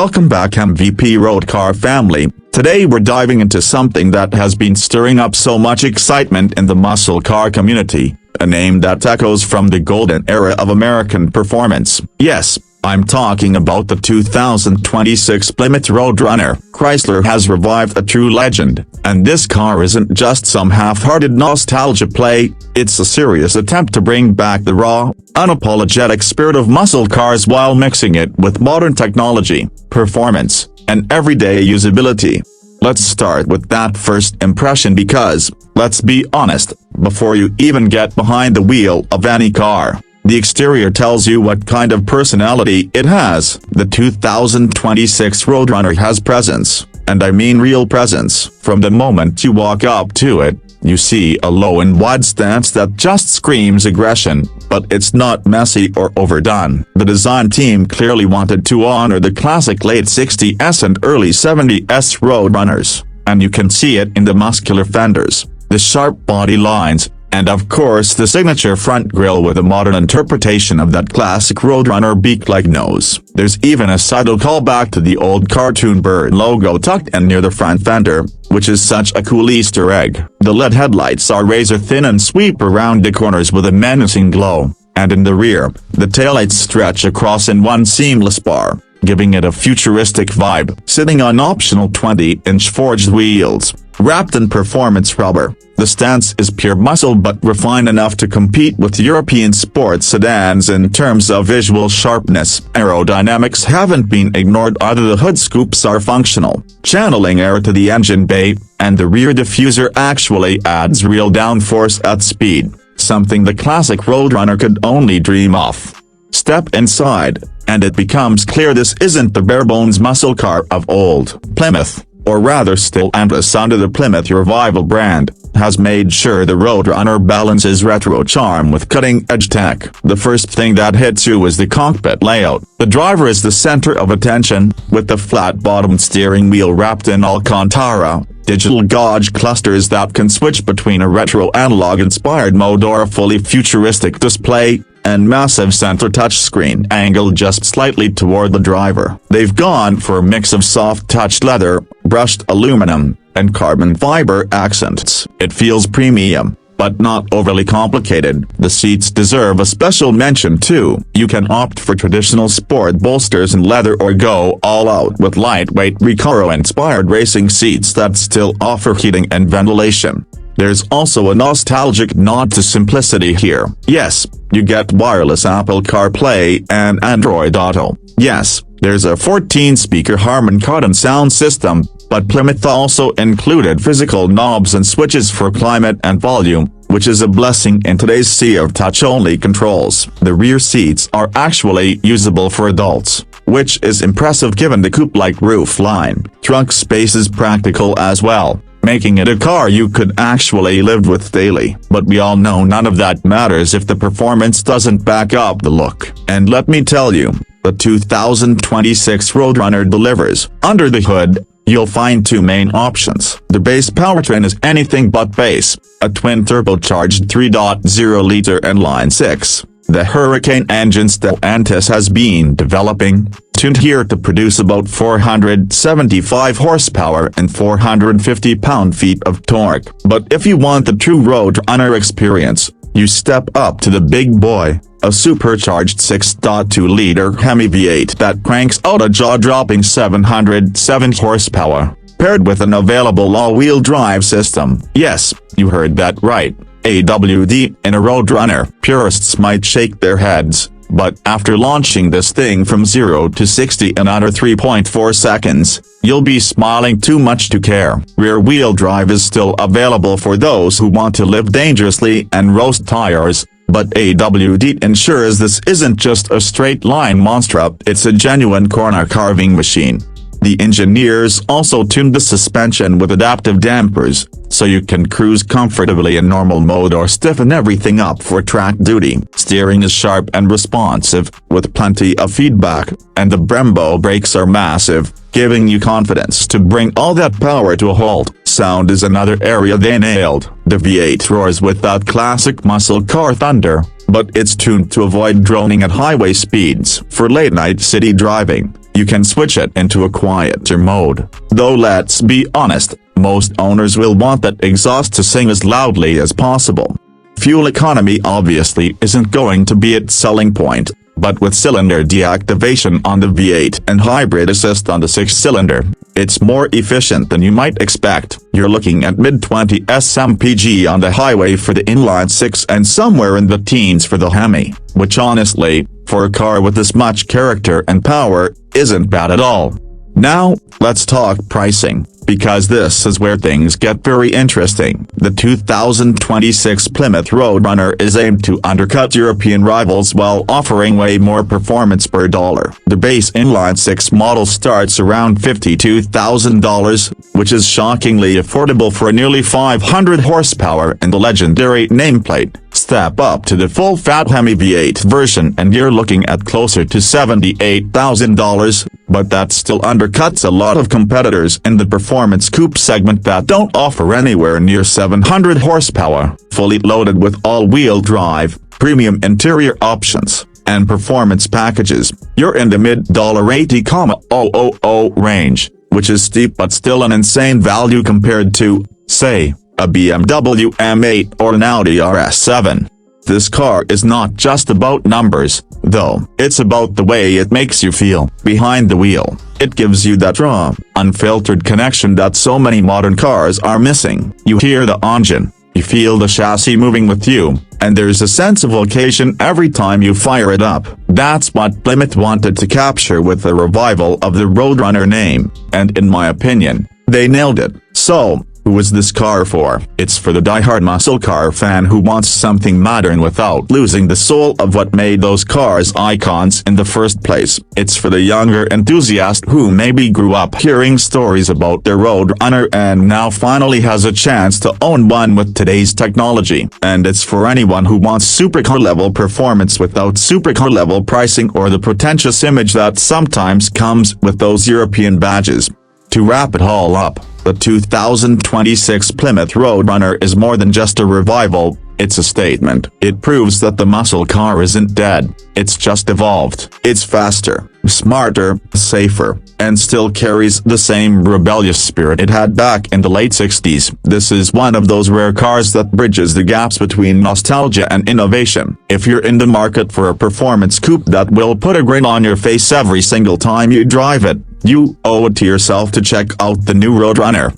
Welcome back MVP Road Car family. Today we're diving into something that has been stirring up so much excitement in the muscle car community, a name that echoes from the golden era of American performance. Yes, I'm talking about the 2026 Plymouth Roadrunner. Chrysler has revived a true legend, and this car isn't just some half-hearted nostalgia play, it's a serious attempt to bring back the raw, unapologetic spirit of muscle cars while mixing it with modern technology, performance, and everyday usability. Let's start with that first impression because, let's be honest, before you even get behind the wheel of any car, the exterior tells you what kind of personality it has. The 2026 Roadrunner has presence, and I mean real presence. From the moment you walk up to it, you see a low and wide stance that just screams aggression, but it's not messy or overdone. The design team clearly wanted to honor the classic late 60s and early 70s Roadrunners, and you can see it in the muscular fenders, the sharp body lines, and of course the signature front grille with a modern interpretation of that classic Roadrunner beak-like nose. There's even a subtle callback to the old cartoon bird logo tucked in near the front fender, which is such a cool Easter egg. The LED headlights are razor-thin and sweep around the corners with a menacing glow, and in the rear, the taillights stretch across in one seamless bar, giving it a futuristic vibe. Sitting on optional 20-inch forged wheels, wrapped in performance rubber, the stance is pure muscle but refined enough to compete with European sports sedans in terms of visual sharpness. Aerodynamics haven't been ignored either. The hood scoops are functional, channeling air to the engine bay, and the rear diffuser actually adds real downforce at speed, something the classic Roadrunner could only dream of. Step inside, and it becomes clear this isn't the bare-bones muscle car of old. Plymouth, or rather Stellantis under the Plymouth Revival brand, has made sure the Roadrunner balances retro charm with cutting-edge tech. The first thing that hits you is the cockpit layout. The driver is the center of attention, with the flat-bottomed steering wheel wrapped in Alcantara, digital gauge clusters that can switch between a retro analog-inspired mode or a fully futuristic display, and massive center touchscreen angled just slightly toward the driver. They've gone for a mix of soft-touch leather, brushed aluminum, and carbon fiber accents. It feels premium, but not overly complicated. The seats deserve a special mention too. You can opt for traditional sport bolsters and leather or go all out with lightweight Recaro-inspired racing seats that still offer heating and ventilation. There's also a nostalgic nod to simplicity here. Yes, you get wireless Apple CarPlay and Android Auto. Yes, there's a 14-speaker Harman Kardon sound system, but Plymouth also included physical knobs and switches for climate and volume, which is a blessing in today's sea of touch-only controls. The rear seats are actually usable for adults, which is impressive given the coupe-like roof line. Trunk space is practical as well, making it a car you could actually live with daily. But we all know none of that matters if the performance doesn't back up the look. And let me tell you, the 2026 Roadrunner delivers. Under the hood, you'll find two main options. The base powertrain is anything but base, a twin-turbocharged 3.0-liter inline-six. The Hurricane engine Stellantis has been developing, tuned here to produce about 475 horsepower and 450 pound-feet of torque. But if you want the true Roadrunner experience, you step up to the big boy, a supercharged 6.2-liter Hemi V8 that cranks out a jaw-dropping 707 horsepower, paired with an available all-wheel drive system. Yes, you heard that right. AWD in a Roadrunner. Purists might shake their heads, but after launching this thing from 0 to 60 in under 3.4 seconds, you'll be smiling too much to care. Rear-wheel drive is still available for those who want to live dangerously and roast tires, but AWD ensures this isn't just a straight-line monster, it's a genuine corner-carving machine. The engineers also tuned the suspension with adaptive dampers, so you can cruise comfortably in normal mode or stiffen everything up for track duty. Steering is sharp and responsive, with plenty of feedback, and the Brembo brakes are massive, giving you confidence to bring all that power to a halt. Sound is another area they nailed. The V8 roars with that classic muscle car thunder, but it's tuned to avoid droning at highway speeds. For late-night city driving, you can switch it into a quieter mode. Though let's be honest, most owners will want that exhaust to sing as loudly as possible. Fuel economy obviously isn't going to be its selling point, but with cylinder deactivation on the V8 and hybrid assist on the 6-cylinder, it's more efficient than you might expect. You're looking at mid-20s mpg on the highway for the inline 6 and somewhere in the teens for the Hemi, which honestly, for a car with this much character and power, isn't bad at all. Now, let's talk pricing, because this is where things get very interesting. The 2026 Plymouth Roadrunner is aimed to undercut European rivals while offering way more performance per dollar. The base inline 6 model starts around $52,000, which is shockingly affordable for a nearly 500 horsepower and the legendary nameplate. Step up to the full-fat Hemi V8 version and you're looking at closer to $78,000, but that still undercuts a lot of competitors in the performance coupe segment that don't offer anywhere near 700 horsepower, fully loaded with all-wheel drive, premium interior options, and performance packages. You're in the mid-$80,000 range, which is steep but still an insane value compared to, say, a BMW M8 or an Audi RS7. This car is not just about numbers, though. It's about the way it makes you feel behind the wheel. It gives you that raw, unfiltered connection that so many modern cars are missing. You hear the engine, you feel the chassis moving with you, and there's a sense of occasion every time you fire it up. That's what Plymouth wanted to capture with the revival of the Roadrunner name, and in my opinion, they nailed it. So, who is this car for? It's for the die-hard muscle car fan who wants something modern without losing the soul of what made those cars icons in the first place. It's for the younger enthusiast who maybe grew up hearing stories about their Roadrunner and now finally has a chance to own one with today's technology. And it's for anyone who wants supercar-level performance without supercar-level pricing or the pretentious image that sometimes comes with those European badges. To wrap it all up, the 2026 Plymouth Roadrunner is more than just a revival, it's a statement. It proves that the muscle car isn't dead, it's just evolved. It's faster, smarter, safer, and still carries the same rebellious spirit it had back in the late 60s. This is one of those rare cars that bridges the gaps between nostalgia and innovation. If you're in the market for a performance coupe that will put a grin on your face every single time you drive it, you owe it to yourself to check out the new Roadrunner.